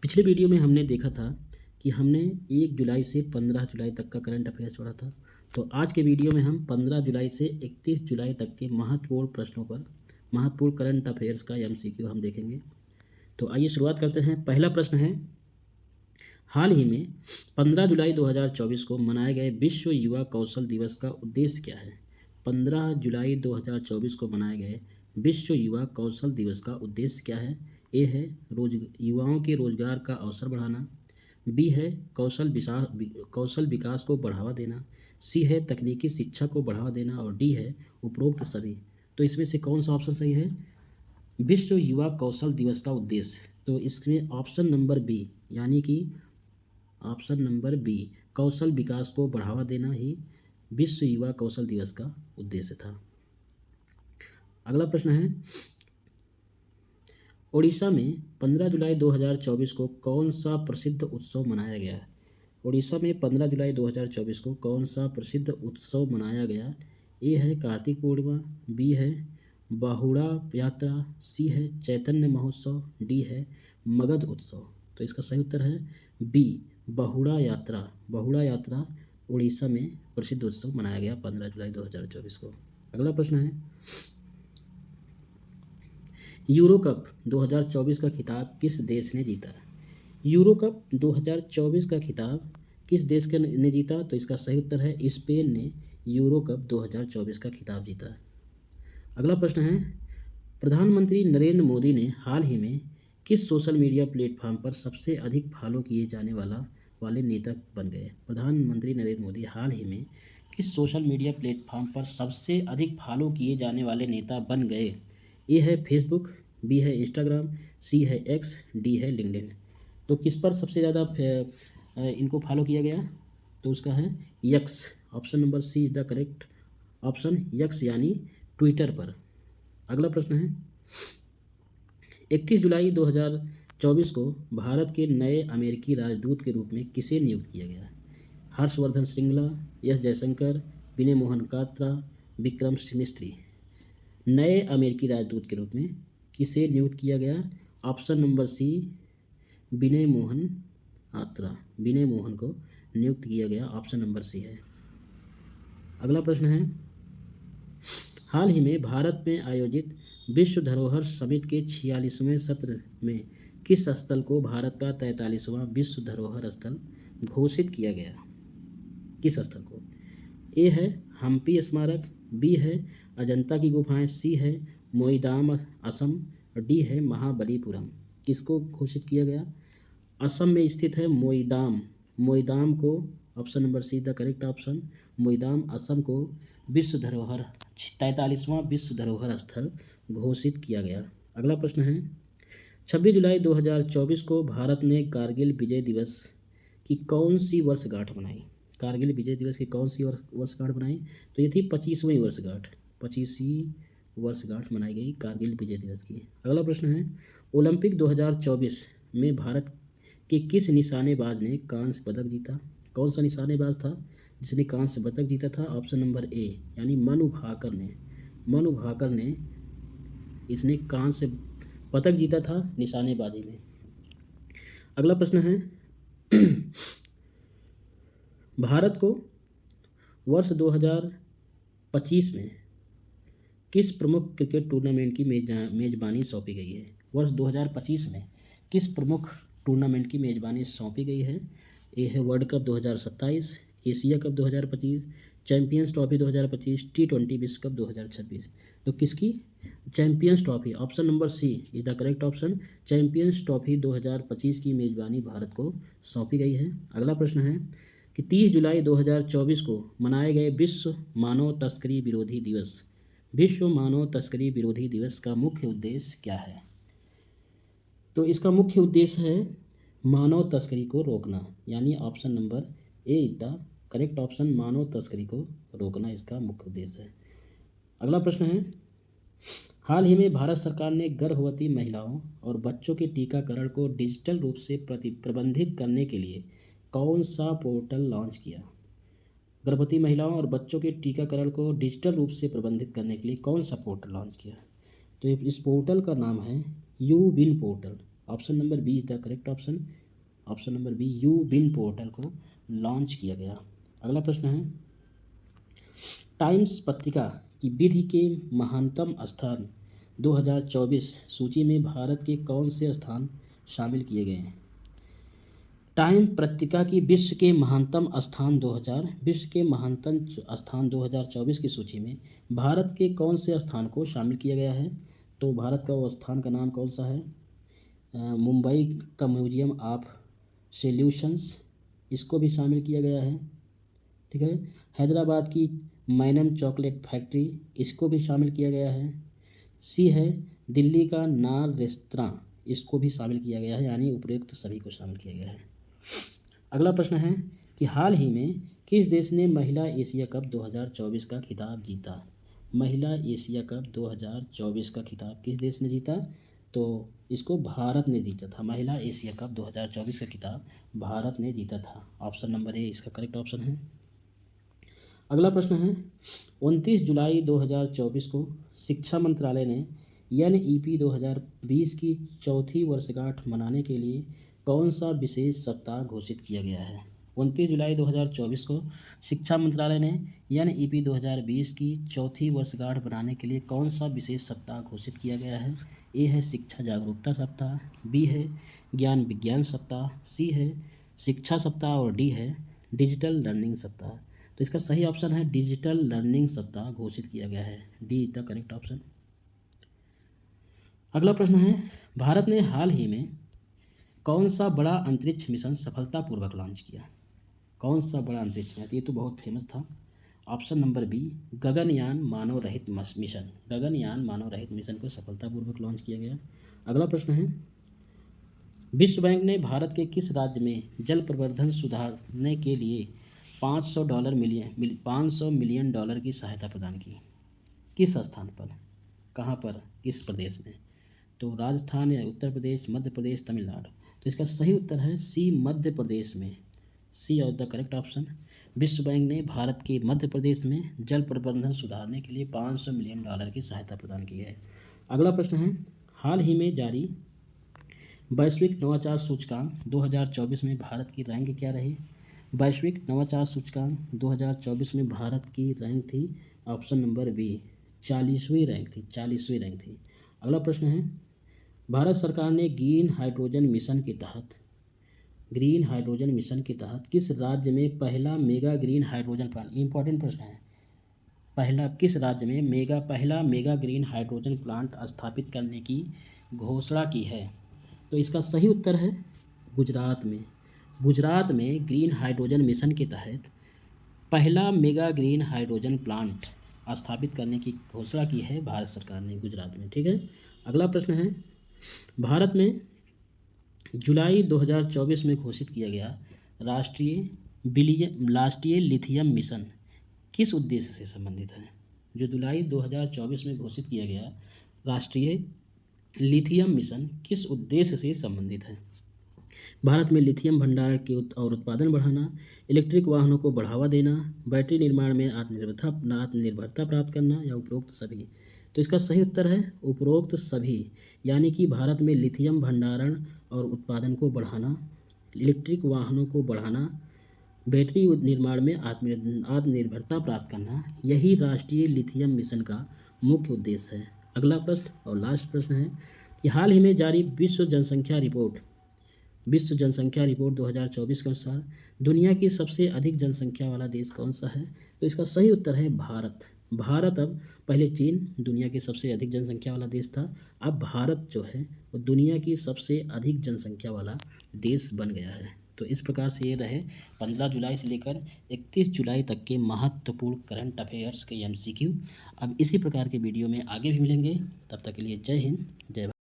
पिछले वीडियो में हमने देखा था कि हमने 1 जुलाई से 15 जुलाई तक का करंट अफेयर्स पढ़ा था। तो आज के वीडियो में हम 15 जुलाई से 31 जुलाई तक के महत्वपूर्ण प्रश्नों पर महत्वपूर्ण करंट अफेयर्स का एमसीक्यू हम देखेंगे। तो आइए शुरुआत करते हैं। पहला प्रश्न है, हाल ही में 15 जुलाई 2024 को मनाए गए विश्व युवा कौशल दिवस का उद्देश्य क्या है? 15 जुलाई 2024 को मनाए गए विश्व युवा कौशल दिवस का उद्देश्य क्या है? ए है युवाओं के रोजगार का अवसर बढ़ाना, बी है कौशल विकास को बढ़ावा देना, सी है तकनीकी शिक्षा को बढ़ावा देना और डी है उपरोक्त सभी। तो इसमें से कौन सा ऑप्शन सही है? विश्व युवा कौशल दिवस का उद्देश्य, तो इसमें ऑप्शन नंबर बी यानी कि ऑप्शन नंबर बी कौशल विकास को बढ़ावा देना ही विश्व युवा कौशल दिवस का उद्देश्य था। अगला प्रश्न है, ओडिशा में 15 जुलाई 2024 को कौन सा प्रसिद्ध उत्सव मनाया गया? ओडिशा में 15 जुलाई 2024 को कौन सा प्रसिद्ध उत्सव मनाया गया? ए है कार्तिक पूर्णिमा, बी है बाहुड़ा यात्रा, सी है चैतन्य महोत्सव, डी है मगध उत्सव। तो इसका सही उत्तर है बी बहुड़ा यात्रा। बहुड़ा यात्रा उड़ीसा में प्रसिद्ध उत्सव मनाया गया 15 जुलाई 2024 को। अगला प्रश्न है, यूरो कप 2024 का खिताब किस देश ने जीता? यूरो कप 2024 का खिताब किस देश ने जीता? तो इसका सही उत्तर है स्पेन ने यूरो कप 2024 का खिताब जीता। अगला प्रश्न है, प्रधानमंत्री नरेंद्र मोदी ने हाल ही में किस सोशल मीडिया प्लेटफॉर्म पर सबसे अधिक फॉलो किए जाने वाले नेता बन गए? प्रधानमंत्री नरेंद्र मोदी हाल ही में किस सोशल मीडिया प्लेटफॉर्म पर सबसे अधिक फॉलो किए जाने वाले नेता बन गए? ए है फेसबुक, बी है इंस्टाग्राम, सी है एक्स, डी है लिंक्डइन। तो किस पर सबसे ज़्यादा इनको फॉलो किया गया? तो उसका है X. Option number C is the correct option, X यानी ट्विटर पर। अगला प्रश्न है, 31 जुलाई 2024 को भारत के नए अमेरिकी राजदूत के रूप में किसे नियुक्त किया गया? हर्षवर्धन श्रृंगला, एस जयशंकर, विनय मोहन क्वात्रा, विक्रम मिस्री। नए अमेरिकी राजदूत के रूप में किसे नियुक्त किया गया? ऑप्शन नंबर सी विनय मोहन क्वात्रा। विनय मोहन को नियुक्त किया गया, ऑप्शन नंबर सी है। अगला प्रश्न है, हाल ही में भारत में आयोजित विश्व धरोहर समिट के 46वें सत्र में किस स्थल को भारत का 43वां विश्व धरोहर स्थल घोषित किया गया? किस स्थल को? ए है हम्पी स्मारक, बी है अजंता की गुफाएं, सी है मोईदाम असम, डी है महाबलीपुरम। किसको घोषित किया गया? असम में स्थित है मोईदाम। मोईदाम को option number C the correct option, Moidam Assam को विश्व धरोहर 43वां विश्व धरोहर स्थल घोषित किया गया। अगला प्रश्न है, 26 जुलाई 2024 को भारत ने कारगिल विजय दिवस की कौन सी वर्षगांठ मनाई? कारगिल विजय दिवस की कौन सी वर्षगांठ बनाई? तो ये थी 25वीं वर्षगांठ। 25वीं वर्षगांठ मनाई गई कारगिल विजय दिवस की। अगला प्रश्न है, ओलंपिक 2024 में भारत के किस निशानेबाज ने कांस्य पदक जीता? कौन सा निशानेबाज था जिसने कांस्य पदक जीता था? ऑप्शन नंबर ए यानी मनु भाकर ने। मनु भाकर ने इसने कांस्य पदक जीता था निशानेबाजी में। अगला प्रश्न है, भारत को वर्ष 2025 में किस प्रमुख क्रिकेट टूर्नामेंट की मेजबानी सौंपी गई है? वर्ष 2025 में किस प्रमुख टूर्नामेंट की मेजबानी सौंपी गई है? ए है world cup 2027, Asia cup 2025, champions trophy 2025, T20 विश्व कप 2026। तो किसकी? Champions trophy. Option number C is the correct option, champions trophy 2025 की मेजबानी भारत को सौंपी गई है। अगला प्रश्न है कि 30 जुलाई 2024 को मनाए गए विश्व मानव तस्करी विरोधी दिवस, विश्व मानव तस्करी विरोधी दिवस का मुख्य उद्देश्य क्या है? तो इसका मुख्य उद्देश्य है मानव तस्करी को रोकना, यानी option number A is the correct option, मानव तस्करी को रोकना इसका मुख्य उद्देश्य है। अगला प्रश्न है, हाल ही में भारत सरकार ने गर्भवती महिलाओं और बच्चों के टीकाकरण को डिजिटल रूप से प्रबंधित करने के लिए कौन सा पोर्टल लॉन्च किया? गर्भवती महिलाओं और बच्चों के टीकाकरण को डिजिटल रूप से प्रबंधित करने के लिए कौन सा पोर्टल लॉन्च किया? तो इस पोर्टल का नाम है U win portal. Option number B is the correct option. Option number B, U win portal को लॉन्च किया गया। अगला प्रश्न है, टाइम्स पत्रिका की विधि के महानतम स्थान 2024 सूची में भारत के कौन से स्थान शामिल किए गए हैं? टाइम पत्रिका की विश्व के महानतम स्थान 2024 की सूची में भारत के कौन से स्थान को शामिल किया गया है? तो भारत का वो स्थान का नाम कौन सा है? मुंबई का म्यूजियम ऑफ सॉल्यूशंस, इसको भी शामिल किया गया है। ठीक है, हैदराबाद की मैनम चॉकलेट फैक्ट्री, इसको भी शामिल किया गया है। सी है दिल्ली का नार रेस्तरां, इसको भी शामिल किया गया है, यानी उपयुक्त सभी को शामिल किया गया है। अगला प्रश्न है कि हाल ही में किस देश ने महिला एशिया कप 2024 का खिताब जीता? महिला एशिया कप 2024 का खिताब किस देश ने जीता? तो इसको भारत ने जीता था। महिला एशिया कप 2024 का खिताब भारत ने जीता था। ऑप्शन नंबर ए इसका करेक्ट ऑप्शन है। अगला प्रश्न है, 29 जुलाई 2024 को शिक्षा मंत्रालय ने NEP 2020 की चौथी वर्षगांठ मनाने के लिए कौन सा विशेष सप्ताह घोषित किया गया है? 29 जुलाई 2024 को शिक्षा मंत्रालय ने NEP 2020 की चौथी वर्षगांठ बनाने के लिए कौन सा विशेष सप्ताह घोषित किया गया है? ए है शिक्षा जागरूकता सप्ताह, बी है ज्ञान विज्ञान सप्ताह, सी है शिक्षा सप्ताह और डी है डिजिटल लर्निंग सप्ताह। तो इसका सही ऑप्शन है डिजिटल लर्निंग सप्ताह घोषित किया गया है। D is the correct option. अगला प्रश्न है, भारत ने हाल ही में कौन सा बड़ा अंतरिक्ष मिशन सफलतापूर्वक लॉन्च किया? कौन सा बड़ा अंतरिक्ष मिशन? ये तो बहुत फेमस था। ऑप्शन नंबर बी, गगनयान मानव रहित मिशन। गगनयान मानव रहित मिशन को सफलतापूर्वक लॉन्च किया गया। अगला प्रश्न है, विश्व बैंक ने भारत के किस राज्य में जल प्रबंधन सुधारने के लिए $500 मिलियन की सहायता प्रदान की? किस स्थान पर, कहाँ पर, किस प्रदेश में? तो राजस्थान या उत्तर प्रदेश, मध्य प्रदेश, तमिलनाडु। तो इसका सही उत्तर है सी, मध्य प्रदेश में। सी ऑफ द करेक्ट ऑप्शन। विश्व बैंक ने भारत के मध्य प्रदेश में जल प्रबंधन सुधारने के लिए $500 मिलियन की सहायता प्रदान की है। अगला प्रश्न है, हाल ही में जारी वैश्विक नवाचार सूचकांक 2024 में भारत की रैंक क्या रही? वैश्विक नवाचार सूचकांक 2024 में भारत की रैंक थी ऑप्शन नंबर बी, 40वीं रैंक थी। 40वीं रैंक थी। अगला प्रश्न है, भारत सरकार ने ग्रीन हाइड्रोजन मिशन के तहत किस राज्य में पहला mega green hydrogen plant, important प्रश्न है, किस राज्य में पहला मेगा ग्रीन हाइड्रोजन प्लांट स्थापित करने की घोषणा की है? तो इसका सही उत्तर है गुजरात में। गुजरात में ग्रीन हाइड्रोजन मिशन के तहत पहला मेगा ग्रीन हाइड्रोजन प्लांट स्थापित करने की घोषणा की है भारत सरकार ने गुजरात में। ठीक है। अगला प्रश्न है, भारत में जुलाई 2024 में घोषित किया गया राष्ट्रीय लिथियम मिशन किस उद्देश्य से संबंधित है? जो जुलाई 2024 में घोषित किया गया राष्ट्रीय लिथियम मिशन किस उद्देश्य से संबंधित है? भारत में लिथियम भंडारण के और उत्पादन बढ़ाना, इलेक्ट्रिक वाहनों को बढ़ावा देना, बैटरी निर्माण में आत्मनिर्भरता प्राप्त करना या उपरोक्त सभी। तो इसका सही उत्तर है उपरोक्त सभी, यानी कि भारत में लिथियम भंडारण और उत्पादन को बढ़ाना, इलेक्ट्रिक वाहनों को बढ़ाना, बैटरी निर्माण में आत्मनिर्भरता प्राप्त करना, यही राष्ट्रीय लिथियम मिशन का मुख्य उद्देश्य है। अगला प्रश्न और लास्ट प्रश्न है कि हाल ही में जारी विश्व जनसंख्या रिपोर्ट 2024 के अनुसार दुनिया की सबसे अधिक जनसंख्या वाला देश कौन सा है? तो इसका सही उत्तर है भारत। भारत, अब पहले चीन दुनिया की सबसे अधिक जनसंख्या वाला देश था, अब भारत जो है वो दुनिया की सबसे अधिक जनसंख्या वाला देश बन गया है। तो इस प्रकार से ये रहे 15 जुलाई से लेकर 31 जुलाई तक के महत्वपूर्ण करंट अफेयर्स के MCQ। अब इसी प्रकार के वीडियो में आगे भी मिलेंगे, तब तक के लिए जय हिंद, जय भारत।